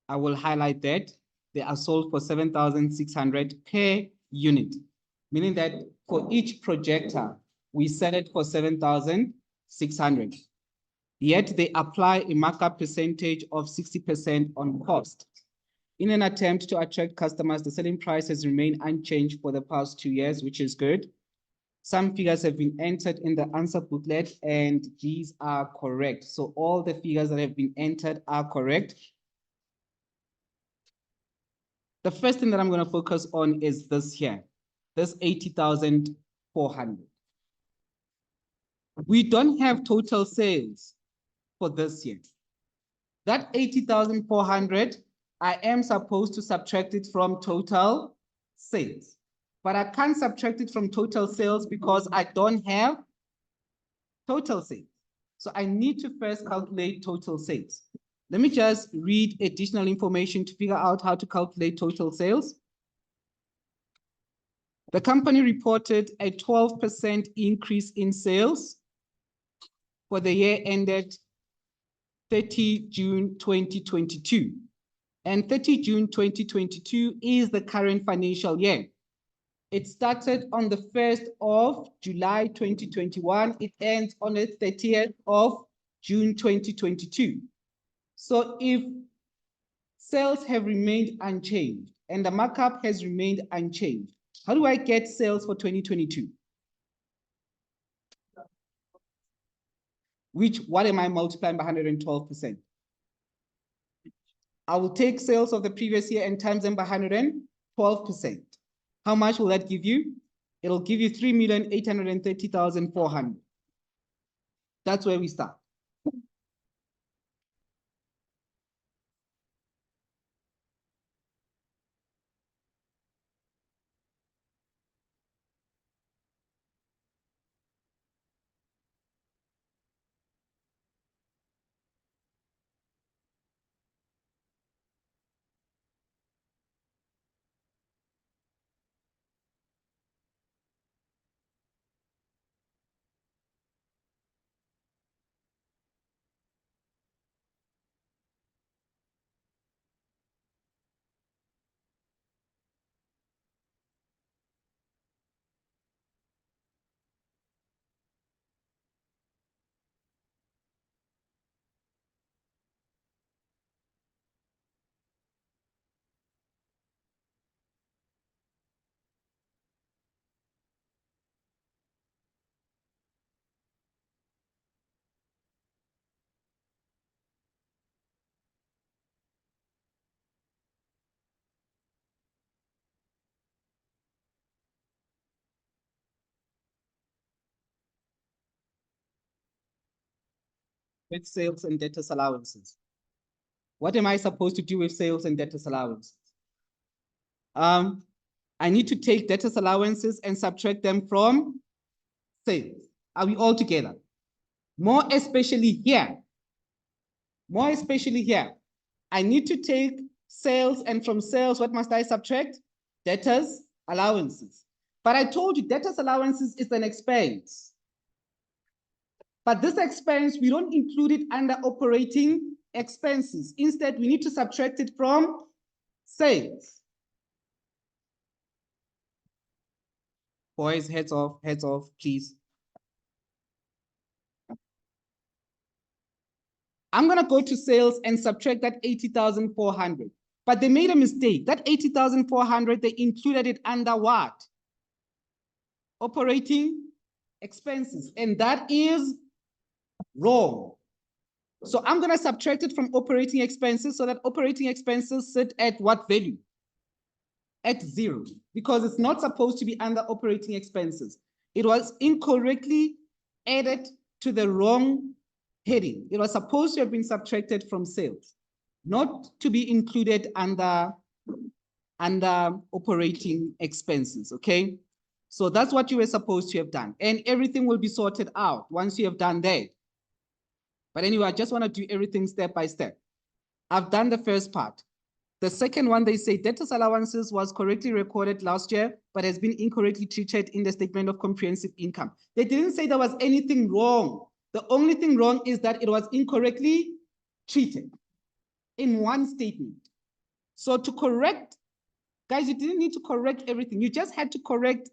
I will highlight that they are sold for 7,600 per unit, meaning that for each projector, we sell it for 7,600. Yet they apply a markup percentage of 60% on cost. In an attempt to attract customers, the selling price has remained unchanged for the past 2 years, which is good. Some figures have been entered in the answer booklet, and these are correct. So all the figures that have been entered are correct. The first thing that I'm going to focus on is this here, this 80,400. We don't have total sales for this year. That 80,400, I am supposed to subtract it from total sales. But I can't subtract it from total sales because I don't have total sales. So I need to first calculate total sales. Let me just read additional information to figure out how to calculate total sales. The company reported a 12% increase in sales for the year ended 30 June 2022. And 30 June 2022 is the current financial year. It started on the 1st of July 2021. It ends on the 30th of June 2022. So if sales have remained unchanged and the markup has remained unchanged, how do I get sales for 2022? What am I multiplying by 112%? I will take sales of the previous year and times them by 112%. How much will that give you? It'll give you 3,830,400. That's where we start. With sales and debtors allowances. What am I supposed to do with sales and debtors allowances? I need to take debtors allowances and subtract them from sales. Are we all together? More especially here. More especially here. I need to take sales, and from sales, what must I subtract? Debtors allowances. But I told you debtors allowances is an expense. But this expense, we don't include it under operating expenses. Instead, we need to subtract it from sales. Boys, heads off, please. I'm going to go to sales and subtract that 80,400. But they made a mistake. That 80,400, they included it under what? Operating expenses. And that is wrong. So I'm going to subtract it from operating expenses so that operating expenses sit at what value? At 0, because it's not supposed to be under operating expenses. It was incorrectly added to the wrong heading. It was supposed to have been subtracted from sales, not to be included under operating expenses, okay? So that's what you were supposed to have done. And everything will be sorted out once you have done that. But anyway, I just want to do everything step by step. I've done the first part. The second one, they say debtors allowances was correctly recorded last year, but has been incorrectly treated in the statement of comprehensive income. They didn't say there was anything wrong. The only thing wrong is that it was incorrectly treated in one statement. So to correct, guys, you didn't need to correct everything. You just had to correct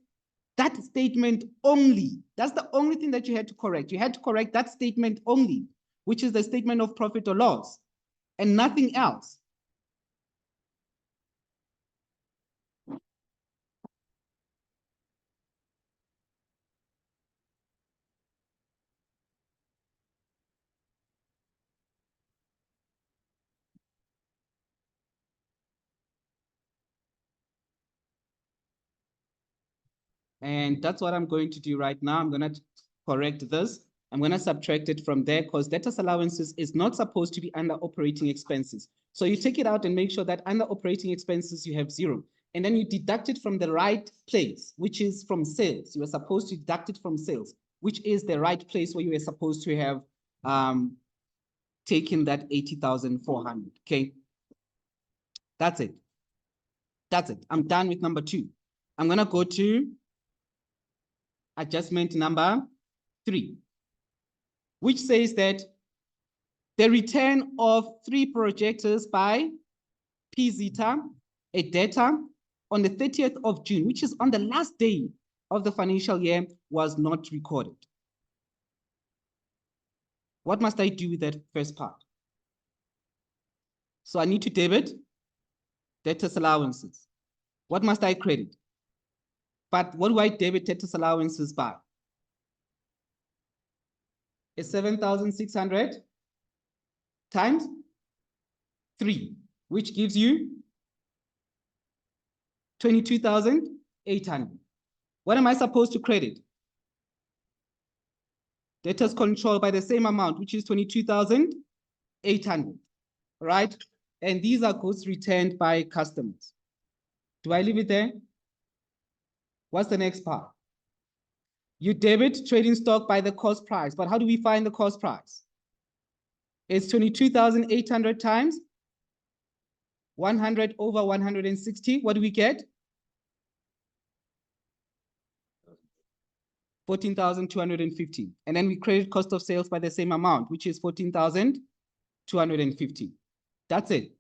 that statement only. That's the only thing that you had to correct. You had to correct that statement only, which is the statement of profit or loss, and nothing else. And that's what I'm going to do right now. I'm going to correct this. I'm going to subtract it from there because debtors allowances is not supposed to be under operating expenses. So you take it out and make sure that under operating expenses, you have 0. And then you deduct it from the right place, which is from sales. You are supposed to deduct it from sales, which is the right place where you are supposed to have taken that 80,400. Okay. That's it. That's it. I'm done with number 2. I'm going to go to adjustment number 3, which says that the return of 3 projectors by P Zeta, a debtor, on the 30th of June, which is on the last day of the financial year, was not recorded. What must I do with that first part? So I need to debit debtors allowances. What must I credit? But what do I debit debtors allowances by? Is 7,600 times 3, which gives you 22,800. What am I supposed to credit? Debtors control by the same amount, which is 22,800, right? And these are goods returned by customers. Do I leave it there? What's the next part? You debit trading stock by the cost price, but how do we find the cost price? It's 22,800 times 100 over 160. What do we get? 14,250. And then we credit cost of sales by the same amount, which is 14,250. That's it.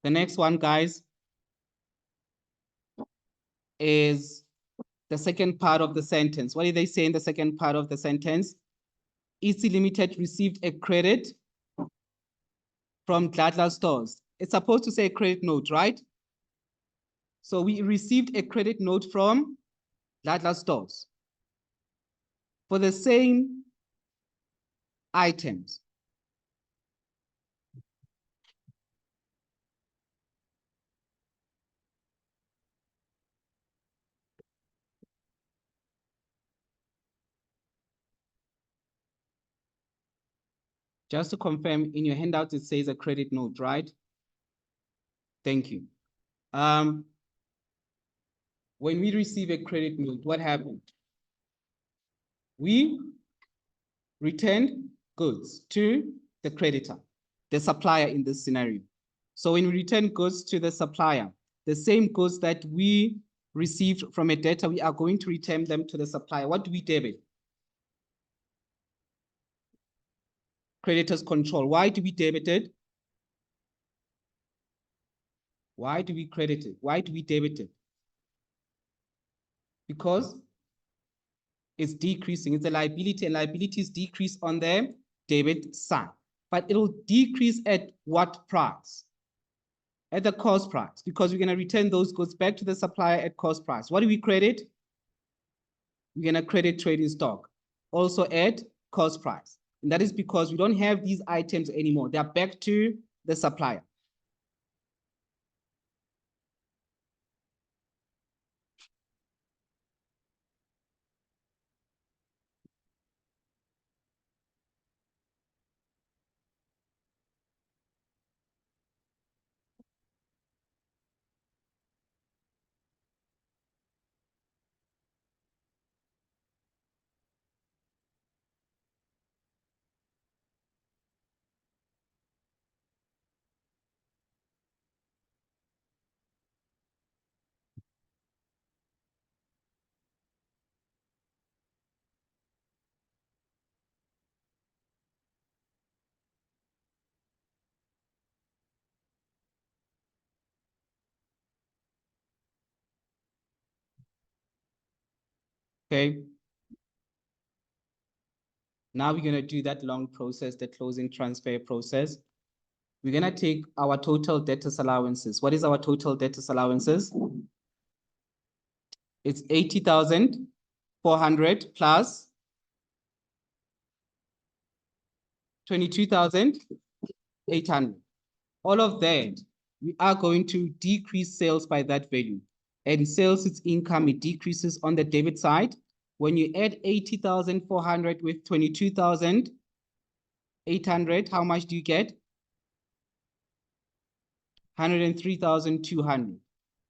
The next one, guys, is the second part of the sentence. What did they say in the second part of the sentence? EC Limited received a credit from Gladler Stores. It's supposed to say a credit note, right? So we received a credit note from Gladler Stores for the same items. Just to confirm, in your handout, it says a credit note, right? Thank you. When we receive a credit note, what happened? We returned goods to the creditor, the supplier in this scenario. So when we return goods to the supplier, the same goods that we received from a debtor, we are going to return them to the supplier. What do we debit? Creditors control. Why do we debit it? Why do we credit it? Why do we debit it? Because it's decreasing. It's a liability, and liabilities decrease on the debit side. But it'll decrease at what price? At the cost price, because we're going to return those goods back to the supplier at cost price. What do we credit? We're going to credit trading stock, also at cost price. And that is because we don't have these items anymore. They're back to the supplier. Okay. Now we're going to do that long process, the closing transfer process. We're going to take our total debtors allowances. What is our total debtors allowances? It's 80,400 plus 22,800. All of that, we are going to decrease sales by that value. And sales, its income, it decreases on the debit side. When you add 80,400 with 22,800, how much do you get? 103,200.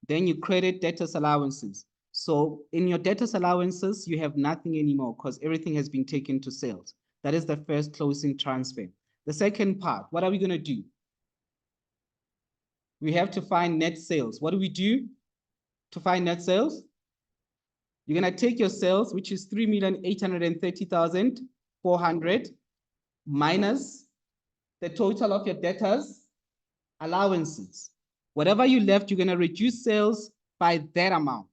Then you credit debtors allowances. So in your debtors allowances, you have nothing anymore because everything has been taken to sales. That is the first closing transfer. The second part, what are we going to do? We have to find net sales. What do we do to find net sales? You're going to take your sales, which is 3,830,400 minus the total of your debtors allowances. Whatever you left, you're going to reduce sales by that amount.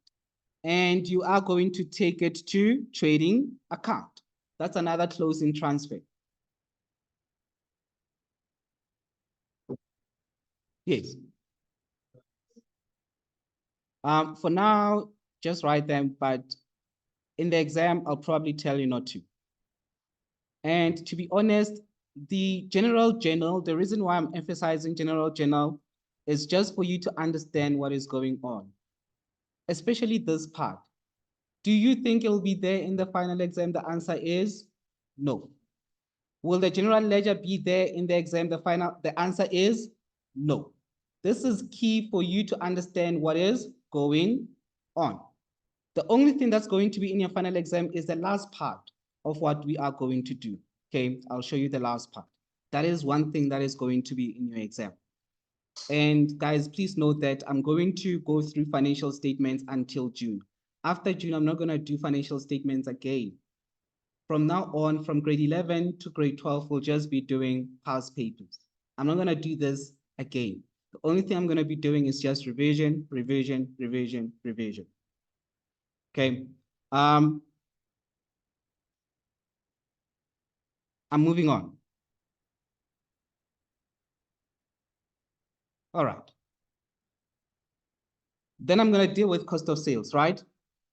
And you are going to take it to trading account. That's another closing transfer. Yes. For now, just write them, but in the exam, I'll probably tell you not to. And to be honest, the general journal, the reason why I'm emphasizing general journal is just for you to understand what is going on, especially this part. Do you think it'll be there in the final exam? The answer is no. Will the general ledger be there in the exam? The answer is no. This is key for you to understand what is going on. The only thing that's going to be in your final exam is the last part of what we are going to do. Okay, I'll show you the last part. That is one thing that is going to be in your exam. And guys, please note that I'm going to go through financial statements until June. After June, I'm not going to do financial statements again. From now on, from grade 11 to grade 12, we'll just be doing past papers. I'm not going to do this again. The only thing I'm going to be doing is just revision, revision, revision, revision. Okay. I'm moving on. All right. Then I'm going to deal with cost of sales, right?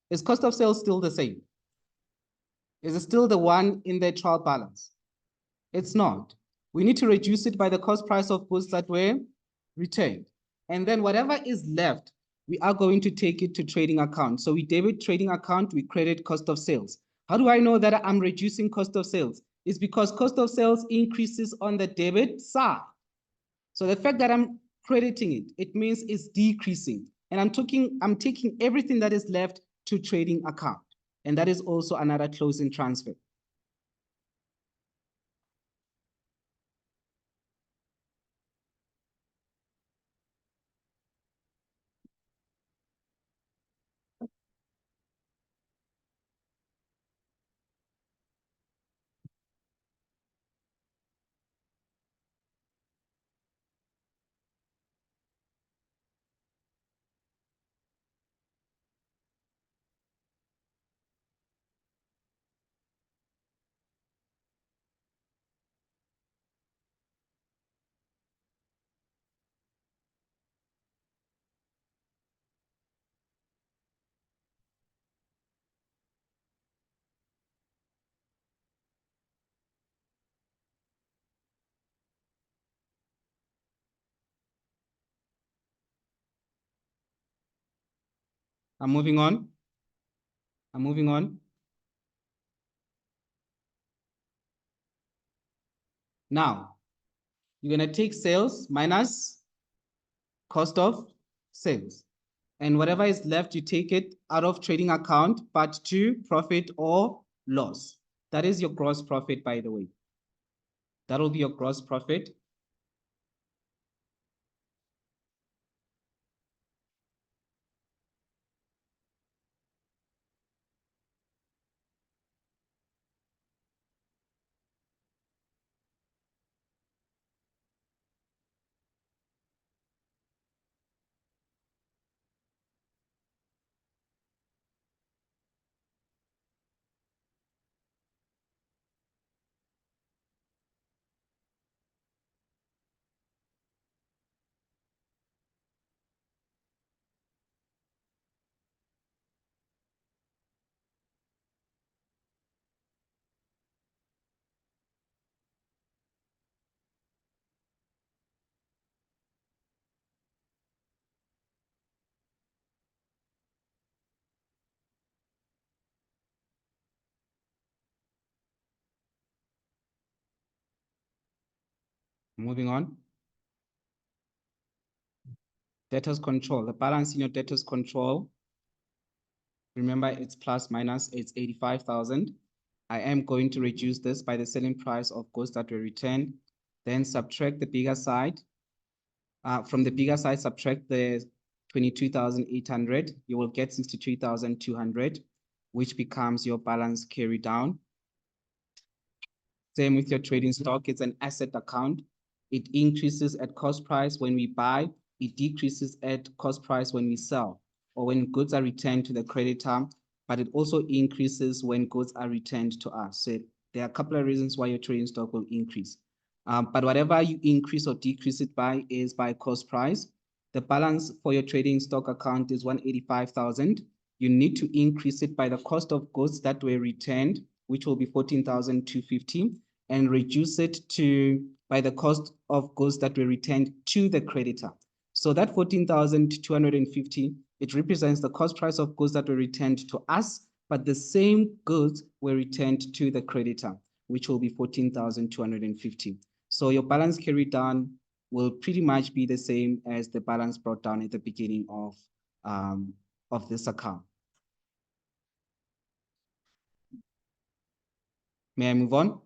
Is cost of sales still the same? Is it still the one in the trial balance? It's not. We need to reduce it by the cost price of goods that were returned. And then whatever is left, we are going to take it to trading account. So we debit trading account, we credit cost of sales. How do I know that I'm reducing cost of sales? is because cost of sales increases on the debit side. So the fact that I'm crediting it, it means it's decreasing. And I'm taking everything that is left to trading account. And that is also another closing transfer. I'm moving on. I'm moving on. Now, you're going to take sales minus cost of sales. And whatever is left, you take it out of trading account, part 2, profit or loss. That is your gross profit, by the way. That will be your gross profit. Moving on. Debtors control, the balance in your debtors control. Remember, it's plus minus, it's 85,000. I am going to reduce this by the selling price of goods that were returned. Then subtract the bigger side. From the bigger side, subtract the 22,800. You will get 63,200, which becomes your balance carry down. Same with your trading stock. It's an asset account. It increases at cost price when we buy. It decreases at cost price when we sell or when goods are returned to the creditor, but it also increases when goods are returned to us. So there are a couple of reasons why your trading stock will increase. But whatever you increase or decrease it by is by cost price. The balance for your trading stock account is 185,000. You need to increase it by the cost of goods that were returned, which will be 14,250, and reduce it by the cost of goods that were returned to the creditor. So that 14,250, it represents the cost price of goods that were returned to us, but the same goods were returned to the creditor, which will be 14,250. So your balance carried down will pretty much be the same as the balance brought down at the beginning of this account. May I move on?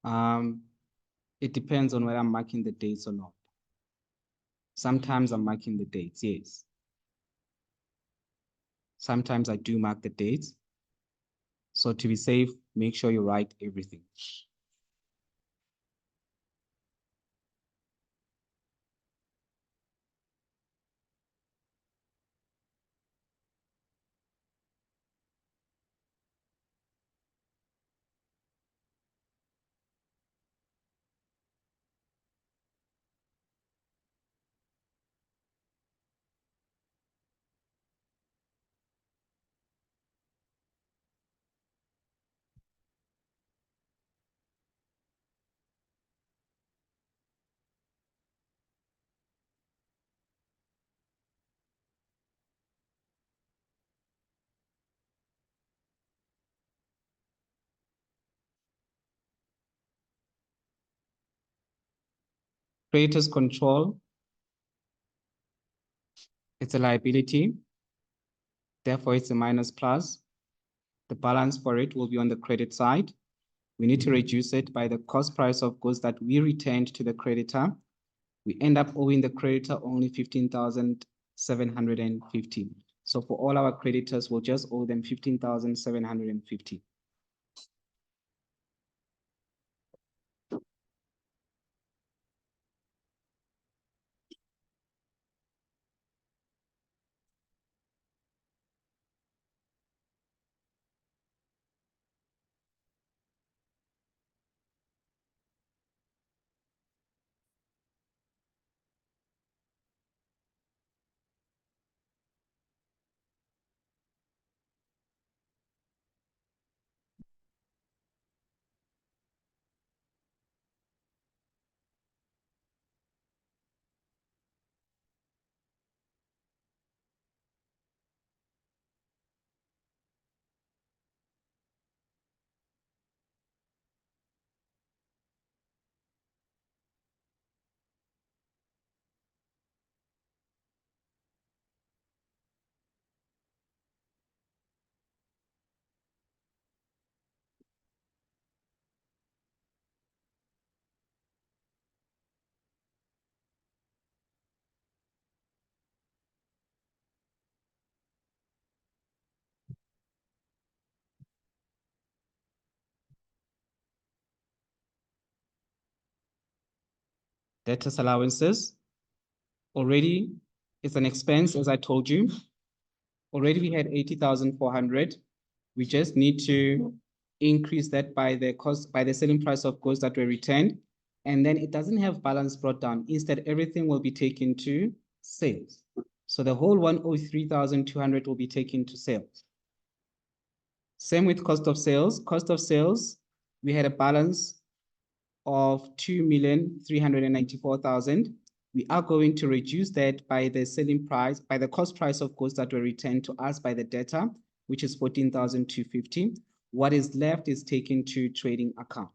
It depends on whether I'm marking the dates or not. Sometimes I'm marking the dates, yes. Sometimes I do mark the dates. So to be safe, make sure you write everything. Creditors control, it's a liability. Therefore, it's a minus plus. The balance for it will be on the credit side. We need to reduce it by the cost price of goods that we returned to the creditor. We end up owing the creditor only 15,750. So for all our creditors, we'll just owe them 15,750. Debtors allowances, already it's an expense, as I told you. Already we had 80,400. We just need to increase that by the cost, by the selling price of goods that were returned. And then it doesn't have balance brought down. Instead, everything will be taken to sales. So the whole 103,200 will be taken to sales. Same with cost of sales. Cost of sales, we had a balance of 2,394,000. We are going to reduce that by the selling price, by the cost price of goods that were returned to us by the debtor, which is 14,250. What is left is taken to trading account.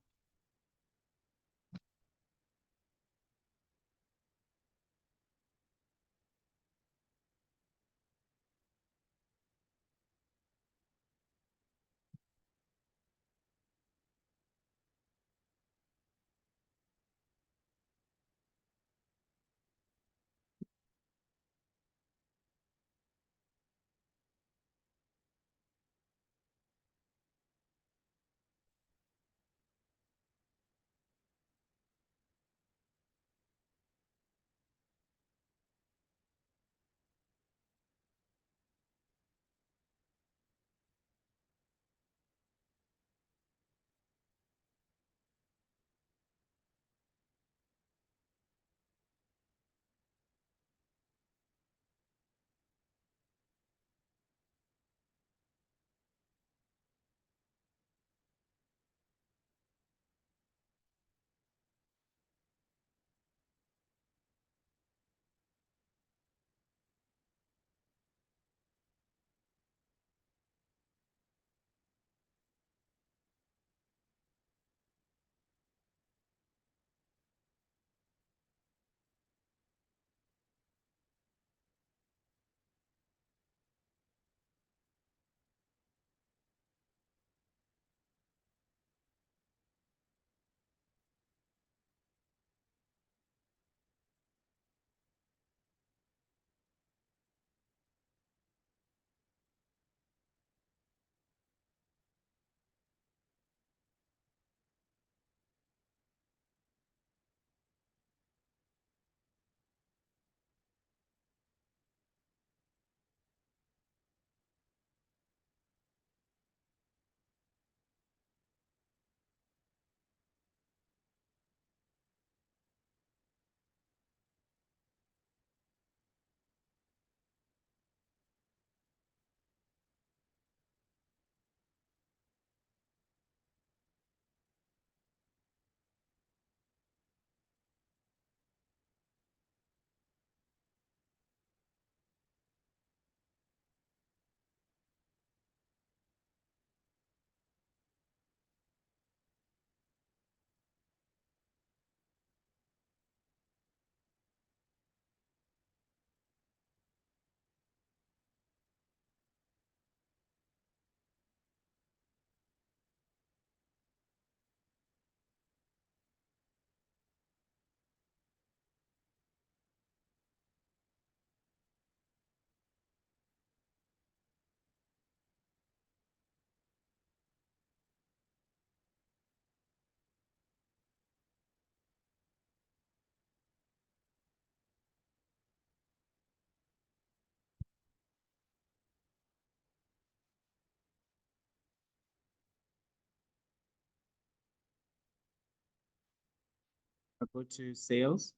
I go to sales.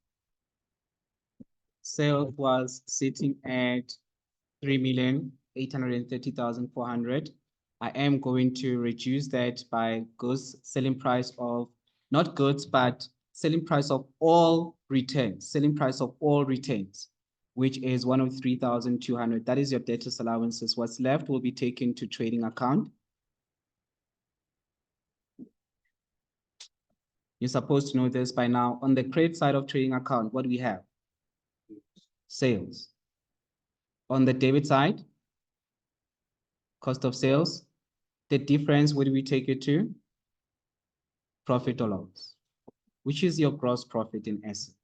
Sales was sitting at 3,830,400. I am going to reduce that by goods selling price of, not goods, but selling price of all returns, which is 103,200. That is your debtors allowances. What's left will be taken to trading account. You're supposed to know this by now. On the credit side of trading account, what do we have? Sales. On the debit side, cost of sales. The difference, where do we take it to? Profit or loss, which is your gross profit in essence.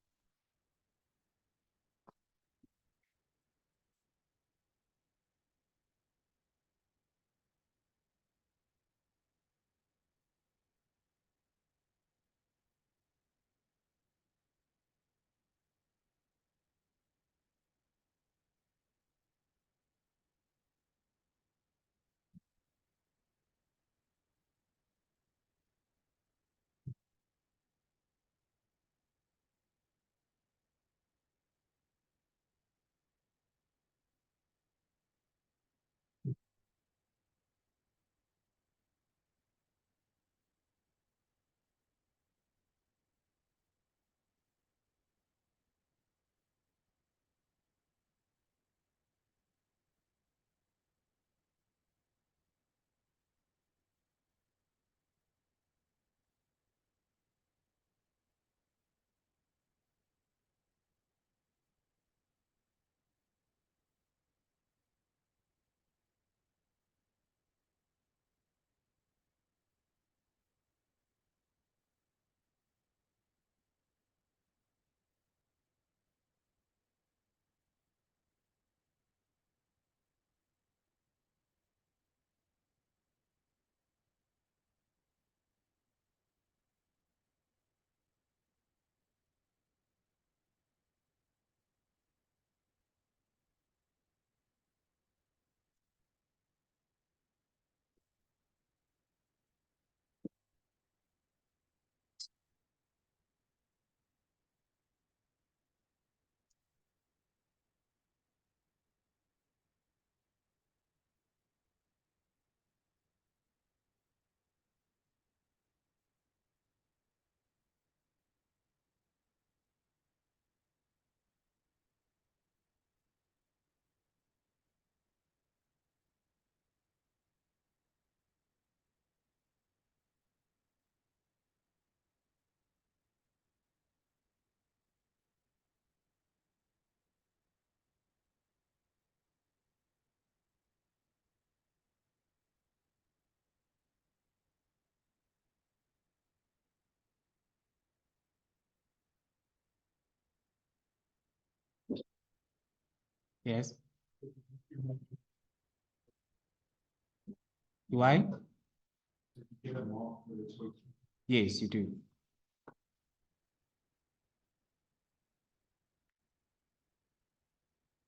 Yes. Why? Yes, you do.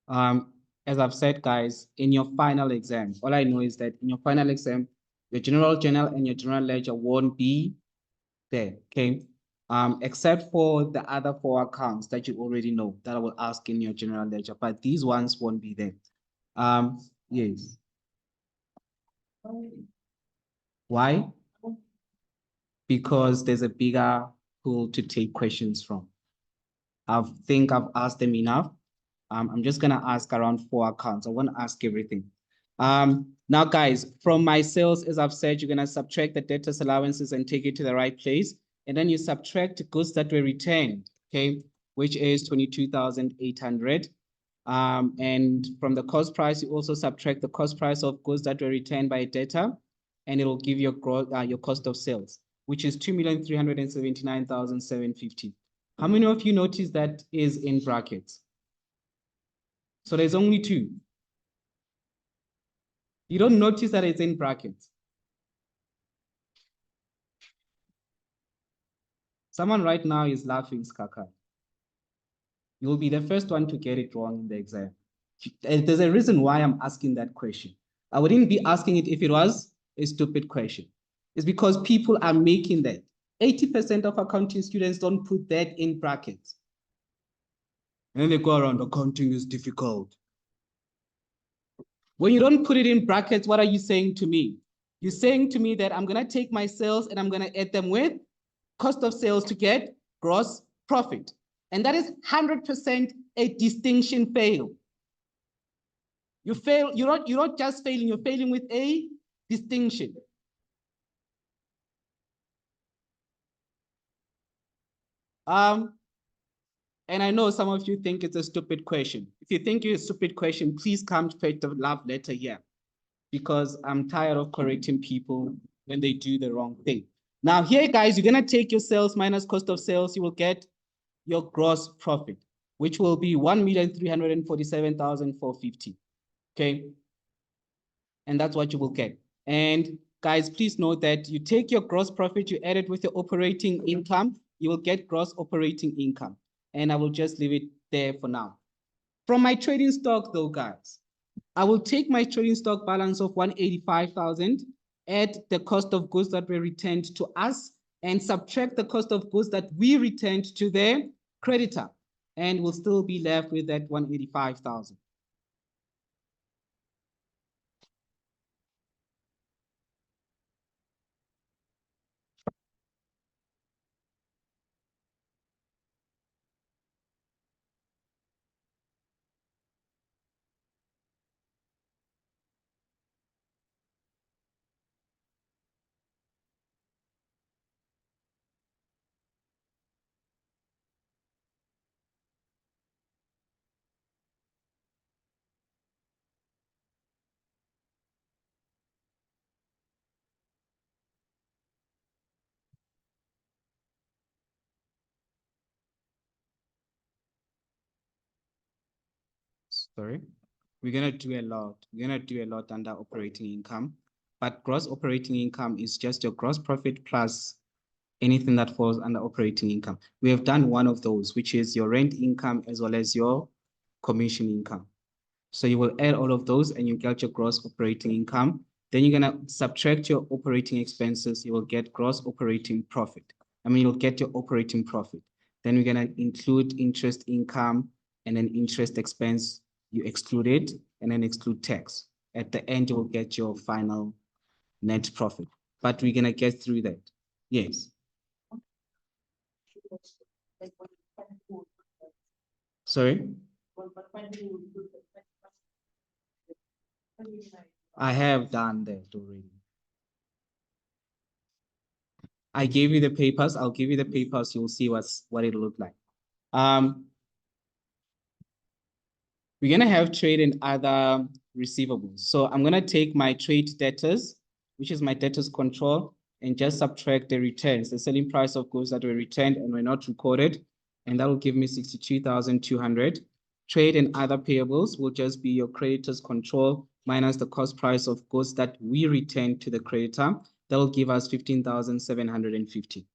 As I've said, guys, in your final exam, all I know is that in your final exam, your general journal and your general ledger won't be there, okay? Except for the other 4 accounts that you already know that I will ask in your general ledger, but these ones won't be there. Yes. Why? Because there's a bigger pool to take questions from. I think I've asked them enough. I'm just gonna ask around 4 accounts. I want to ask everything. Now, guys, from my sales, as I've said, you're gonna subtract the debtors allowances and take it to the right place, and then you subtract goods that were returned, okay, which is 22,800. And from the cost price, you also subtract the cost price of goods that were returned by a debtor, and it'll give you your cost of sales, which is 2,379,750. How many of you notice that is in brackets? So there's only 2. You don't notice that it's in brackets. Someone right now is laughing, Skaka. You'll be the first one to get it wrong in the exam. There's a reason why I'm asking that question. I wouldn't be asking it if it was a stupid question. It's because people are making that. 80% of accounting students don't put that in brackets. And then they go around, accounting is difficult. When you don't put it in brackets, what are you saying to me? You're saying to me that I'm going to take my sales and I'm going to add them with cost of sales to get gross profit. And that is 100% a distinction fail. You fail, you're not just failing, you're failing with a distinction. And I know some of you think it's a stupid question. If you think it's a stupid question, please come to the love letter here, because I'm tired of correcting people when they do the wrong thing. Now here, guys, you're gonna take your sales minus cost of sales. You will get your gross profit, which will be 1,347,450. Okay. And that's what you will get. And guys, please note that you take your gross profit, you add it with your operating income, you will get gross operating income. And I will just leave it there for now. From my trading stock though, guys, I will take my trading stock balance of 185,000, add the cost of goods that were returned to us, and subtract the cost of goods that we returned to the creditor. And we'll still be left with that 185,000. Sorry. We're gonna do a lot. We're gonna do a lot under operating income, but gross operating income is just your gross profit plus anything that falls under operating income. We have done one of those, which is your rent income as well as your commission income. So you will add all of those and you get your gross operating income. Then you're gonna subtract your operating expenses. You will get gross operating profit. You'll get your operating profit. Then we're gonna include interest income and then interest expense. You exclude it and then exclude tax. At the end, you will get your final net profit. But we're gonna get through that. Yes. Sorry? I have done that already. I gave you the papers. I'll give you the papers. You'll see what it'll look like. We're gonna have trade and other receivables. So I'm gonna take my trade debtors, which is my debtors control, and just subtract the returns, the selling price of goods that were returned and were not recorded. And that will give me 62,200. Trade and other payables will just be your creditors control minus the cost price of goods that we returned to the creditor. That will give us 15,750.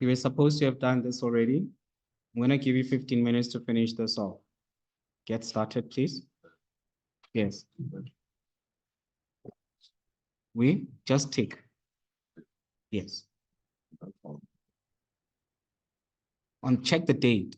You were supposed to have done this already. I'm gonna give you 15 minutes to finish this off. Get started, please. Yes. We just tick. Yes. On check the date.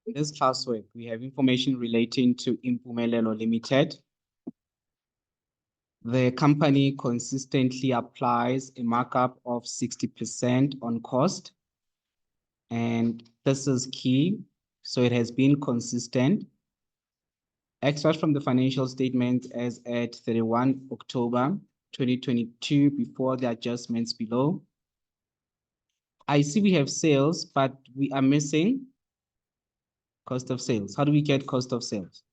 This classwork, we have information relating to Impumelelo Limited. The company consistently applies a markup of 60% on cost. And this is key. So it has been consistent. Extract from the financial statement as at 31 October 2022 before the adjustments below. I see we have sales, but we are missing cost of sales. How do we get cost of sales?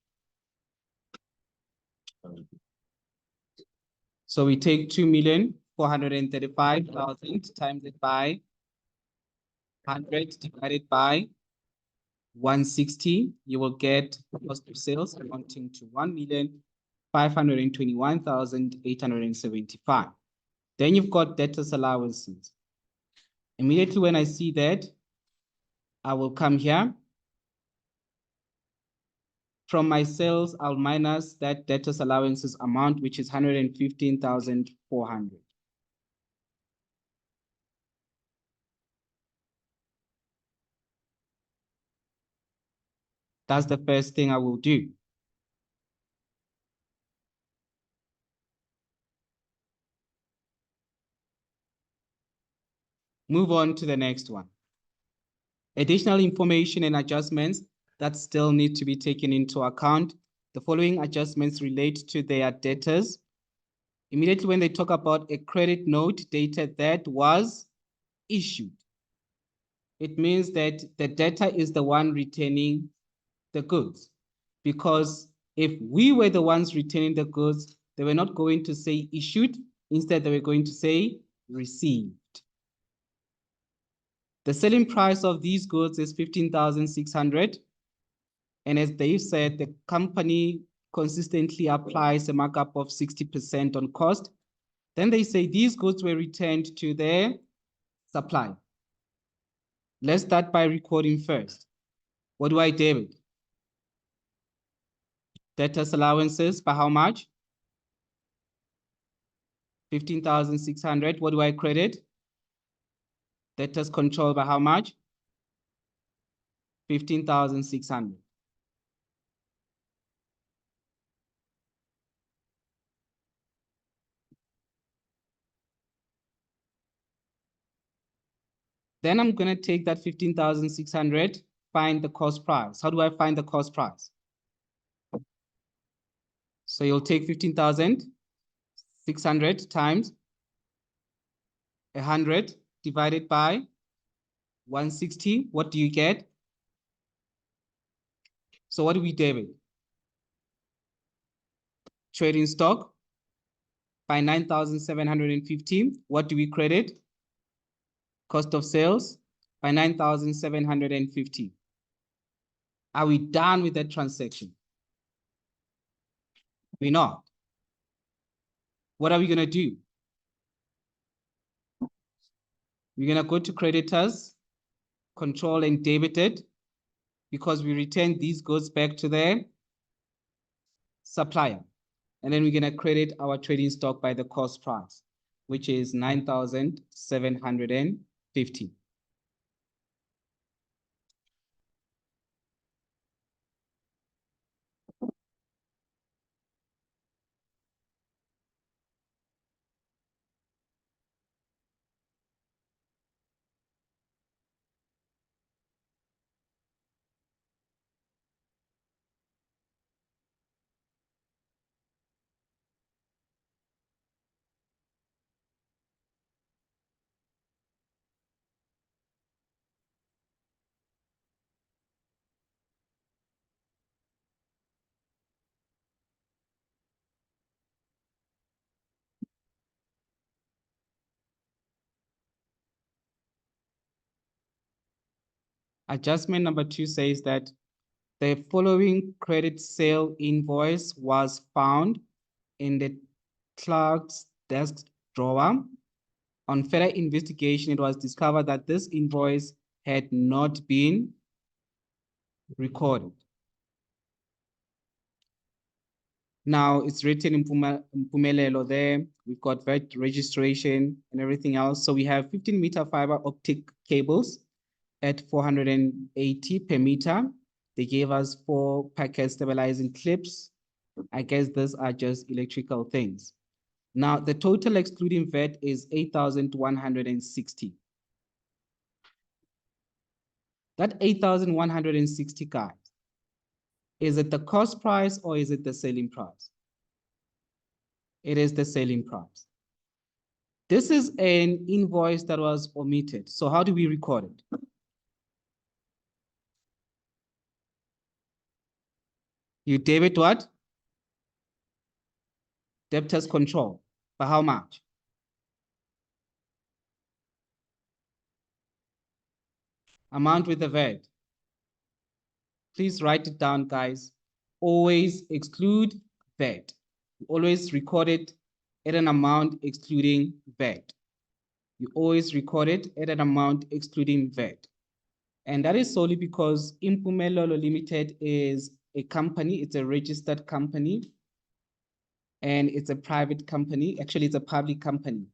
So we take 2,435,000 times it by 100 divided by 160. You will get cost of sales amounting to 1,521,875. Then you've got debtors allowances. Immediately when I see that, I will come here. From my sales, I'll minus that debtors allowances amount, which is 115,400. That's the first thing I will do. Move on to the next one. Additional information and adjustments that still need to be taken into account. The following adjustments relate to their debtors. Immediately when they talk about a credit note dated that was issued, it means that the debtor is the one returning the goods. Because if we were the ones returning the goods, they were not going to say issued. Instead, they were going to say received. The selling price of these goods is 15,600. And as Dave said, the company consistently applies a markup of 60% on cost. Then they say these goods were returned to their supplier. Let's start by recording first. What do I debit? Debtors allowances by how much? 15,600. What do I credit? Debtors control by how much? 15,600. Then I'm going to take that 15,600, find the cost price. How do I find the cost price? So you'll take 15,600 times 100 divided by 160. What do you get? So what do we debit? Trading stock by 9,750. What do we credit? Cost of sales by 9,750. Are we done with that transaction? We're not. What are we going to do? We're going to go to creditors, control and debited, because we return these goods back to their supplier. And then we're going to credit our trading stock by the cost price, which is 9,750. Adjustment number 2 says that the following credit sale invoice was found in the clerk's desk drawer. On further investigation, it was discovered that this invoice had not been recorded. Now it's written in Mpumelelo there. We've got VAT registration and everything else. So we have 15-meter fiber optic cables at 480 per meter. They gave us 4 packet stabilizing clips. I guess these are just electrical things. Now, the total excluding VAT is 8,160. That 8,160, guys, is it the cost price or is it the selling price? It is the selling price. This is an invoice that was omitted. So how do we record it? You debit what? Debtors control. By how much? Amount with the VAT. Please write it down, guys. Always exclude VAT. Always record it at an amount excluding VAT. You always record it at an amount excluding VAT. And that is solely because Impumelelo Limited is a company, it's a registered company, and it's a private company. Actually, it's a public company.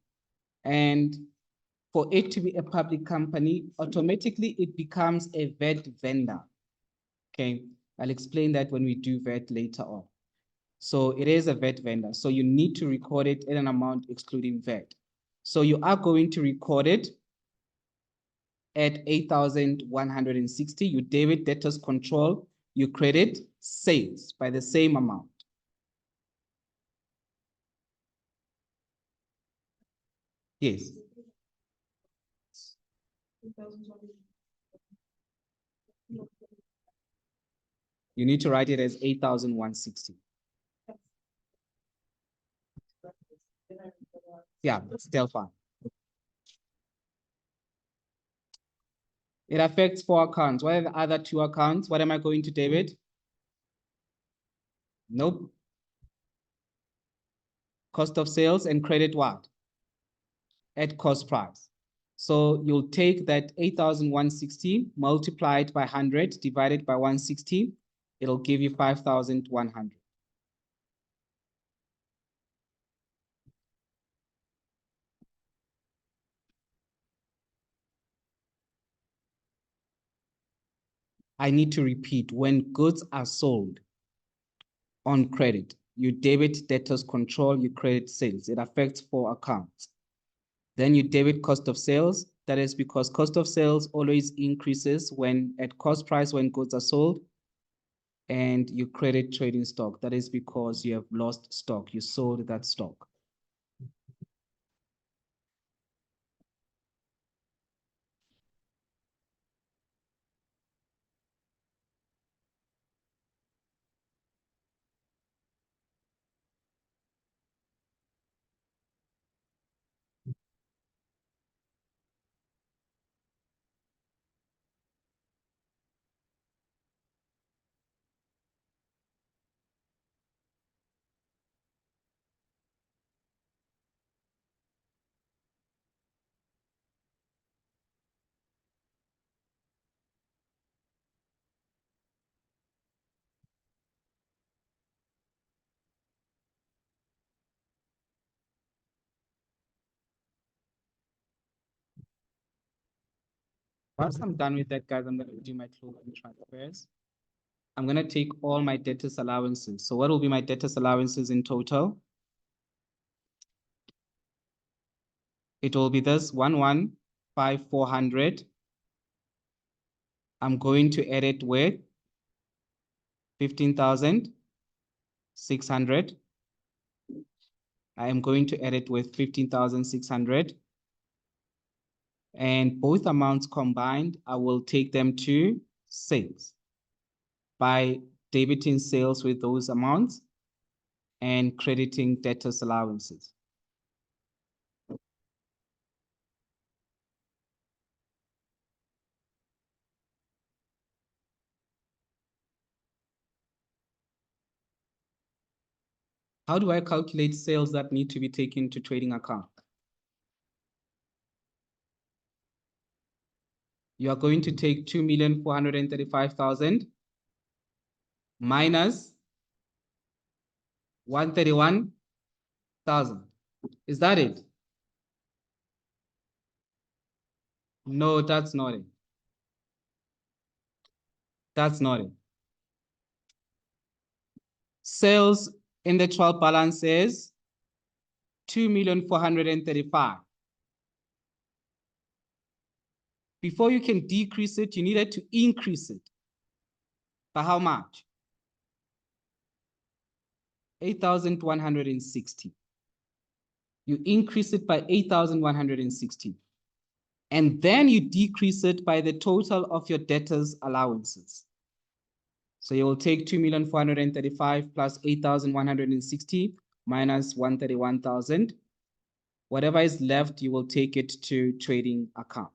And for it to be a public company, automatically it becomes a VAT vendor. Okay, I'll explain that when we do VAT later on. So it is a VAT vendor. So you need to record it at an amount excluding VAT. So you are going to record it at 8,160. You debit debtors control, you credit sales by the same amount. Yes. You need to write it as 8,160. Yeah, still fine. It affects 4 accounts. What are the other 2 accounts? What am I going to debit? Nope. Cost of sales and credit what? At cost price. So you'll take that 8,160 multiplied by 100 divided by 160. It'll give you 5,100. I need to repeat, when goods are sold on credit, you debit debtors control, you credit sales. It affects 4 accounts. Then you debit cost of sales. That is because cost of sales always increases when at cost price when goods are sold. And you credit trading stock. That is because you have lost stock. You sold that stock. Once I'm done with that, guys, I'm going to do my closing transfers. I'm going to take all my debtors allowances. So what will be my debtors allowances in total? It will be this 1,15400. I'm going to add it with 15,600. I am going to add it with 15,600. And both amounts combined, I will take them to sales by debiting sales with those amounts and crediting debtors allowances. How do I calculate sales that need to be taken to trading account? You are going to take 2,435,000 minus 131,000. Is that it? No, that's not it. That's not it. Sales in the trial balance is 2,435,000. Before you can decrease it, you needed to increase it. By how much? 8,160. You increase it by 8,160. And then you decrease it by the total of your debtors' allowances. So you will take 2,435,000 plus 8,160 minus 131,000. Whatever is left, you will take it to trading account.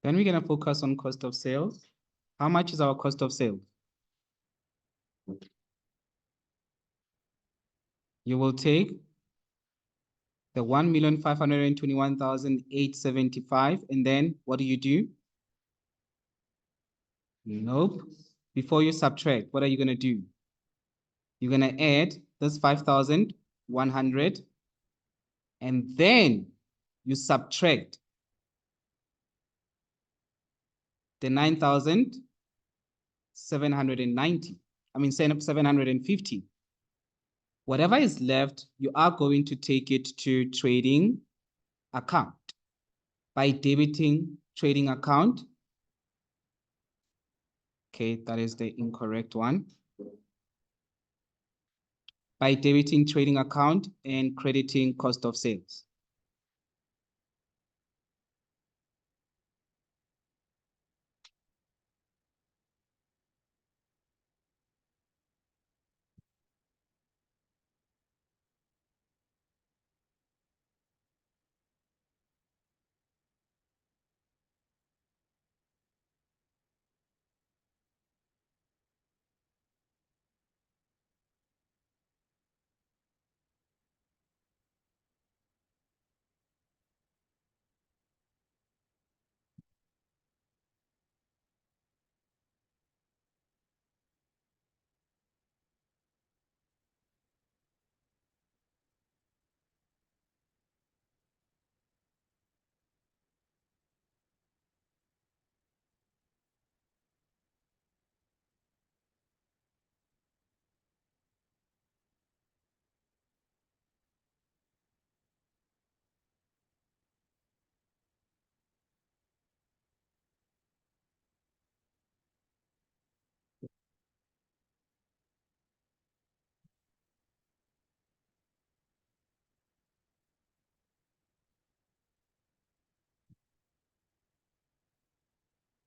Then we're going to focus on cost of sales. How much is our cost of sales? You will take the 1,521,875, and then what do? Nope. Before you subtract, what are you going to do? You're going to add this 5,100, and then you subtract the 9,790. 750. Whatever is left, you are going to take it to trading account by debiting trading account. Okay, that is the incorrect one. By debiting trading account and crediting cost of sales.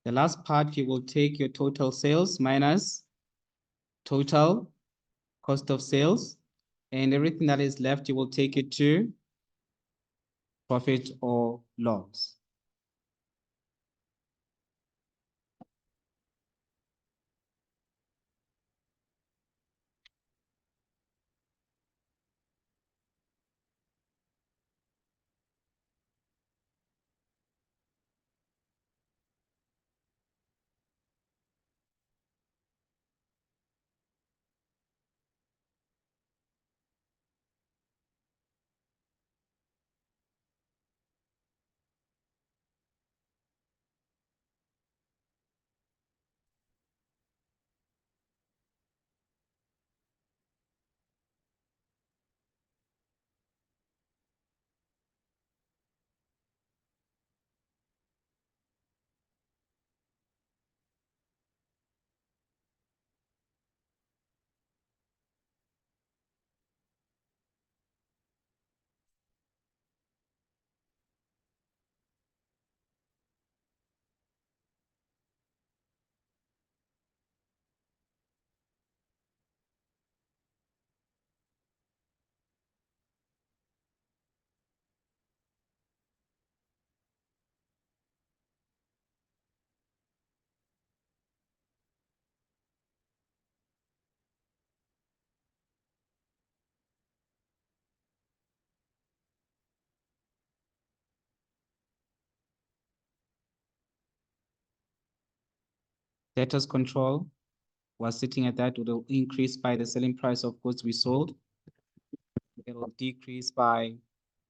The last part, you will take your total sales minus total cost of sales, and everything that is left, you will take it to profit or loss. Debtors control was sitting at that, will increase by the selling price of goods we sold. It will decrease by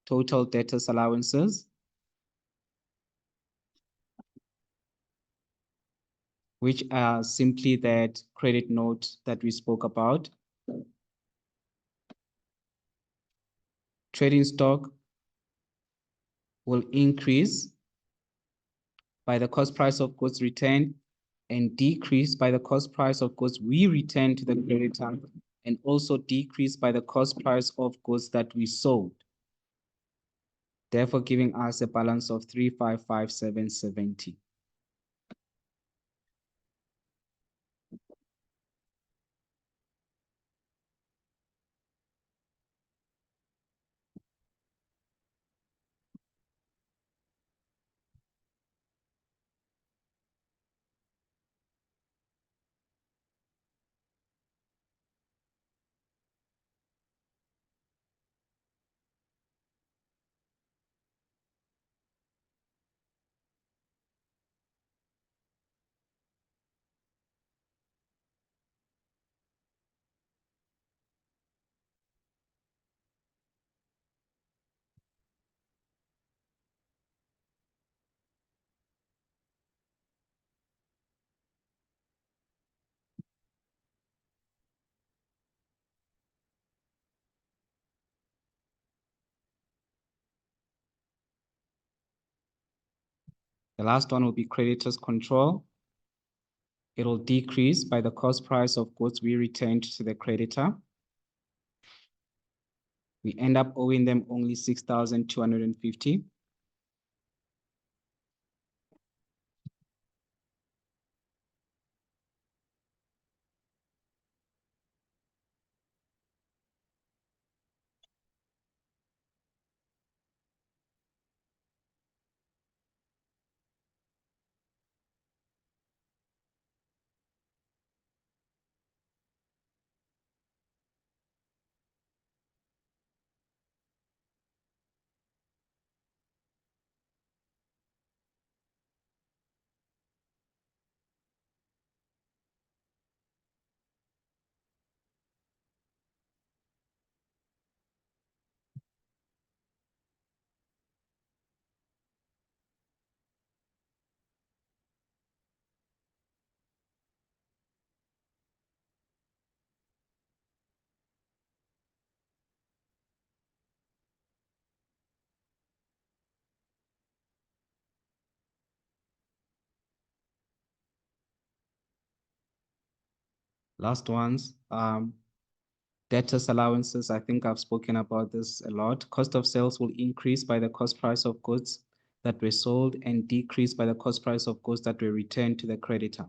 total debtors allowances, which are simply that credit note that we spoke about. Trading stock will increase by the cost price of goods returned and decrease by the cost price of goods we return to the creditor, and also decrease by the cost price of goods that we sold, therefore giving us a balance of 3,557.70. The last one will be creditors control. It will decrease by the cost price of goods we returned to the creditor. We end up owing them only 6,250. Last ones, debtors allowances. I think I've spoken about this a lot. Cost of sales will increase by the cost price of goods that were sold and decreased by the cost price of goods that were returned to the creditor.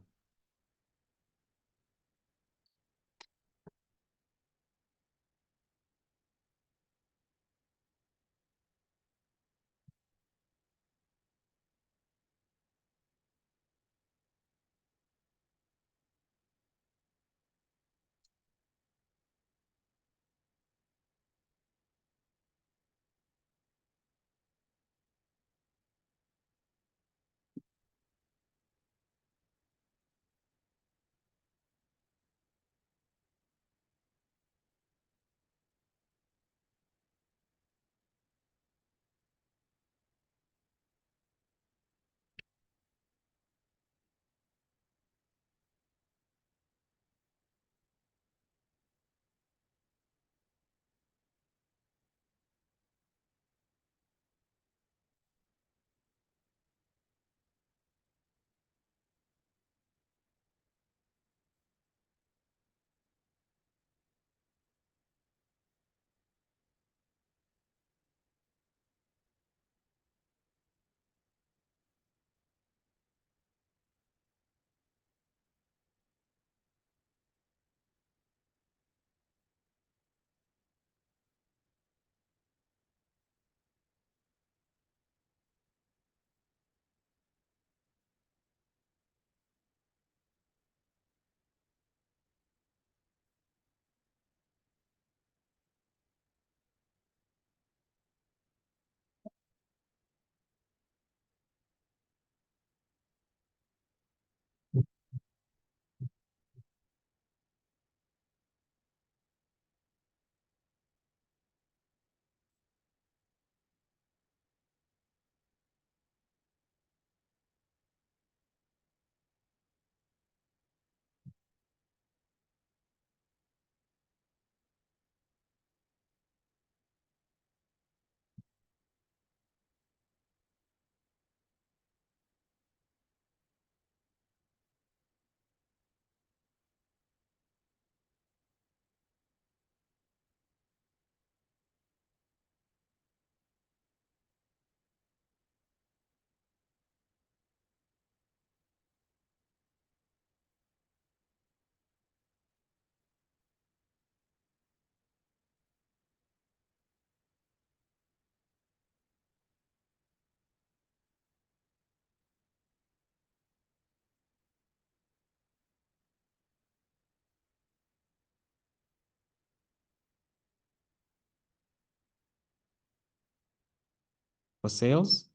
For sales,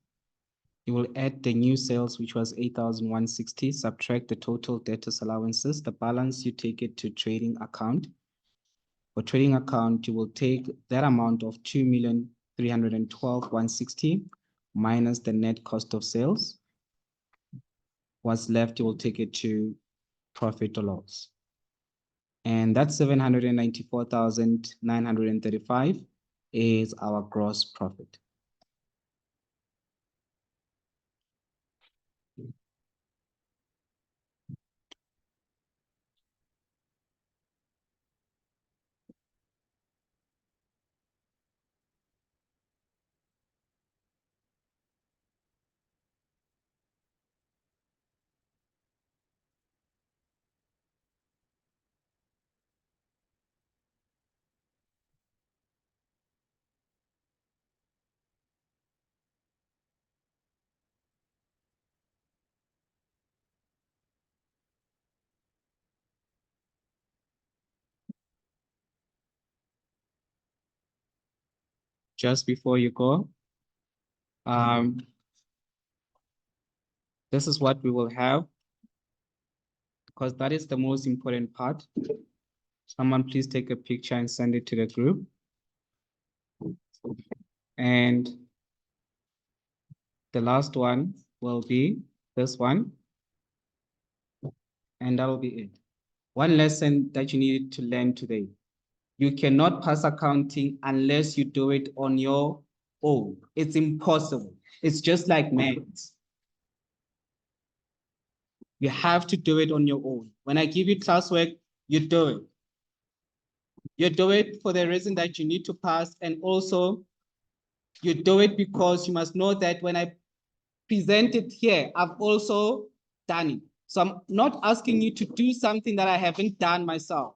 you will add the new sales, which was 8,160, subtract the total debtors allowances, the balance, you take it to trading account. For trading account, you will take that amount of 2,312,160 minus the net cost of sales. What's left, you will take it to profit or loss. And that's 794,935 is our gross profit. Just before you go, this is what we will have, because that is the most important part. Someone please take a picture and send it to the group. And the last one will be this one. And that will be it. One lesson that you need to learn today. You cannot pass accounting unless you do it on your own. It's impossible. It's just like maths. You have to do it on your own. When I give you classwork, you do it. You do it for the reason that you need to pass, and also you do it because you must know that when I presented here, I've also done it. So I'm not asking you to do something that I haven't done myself.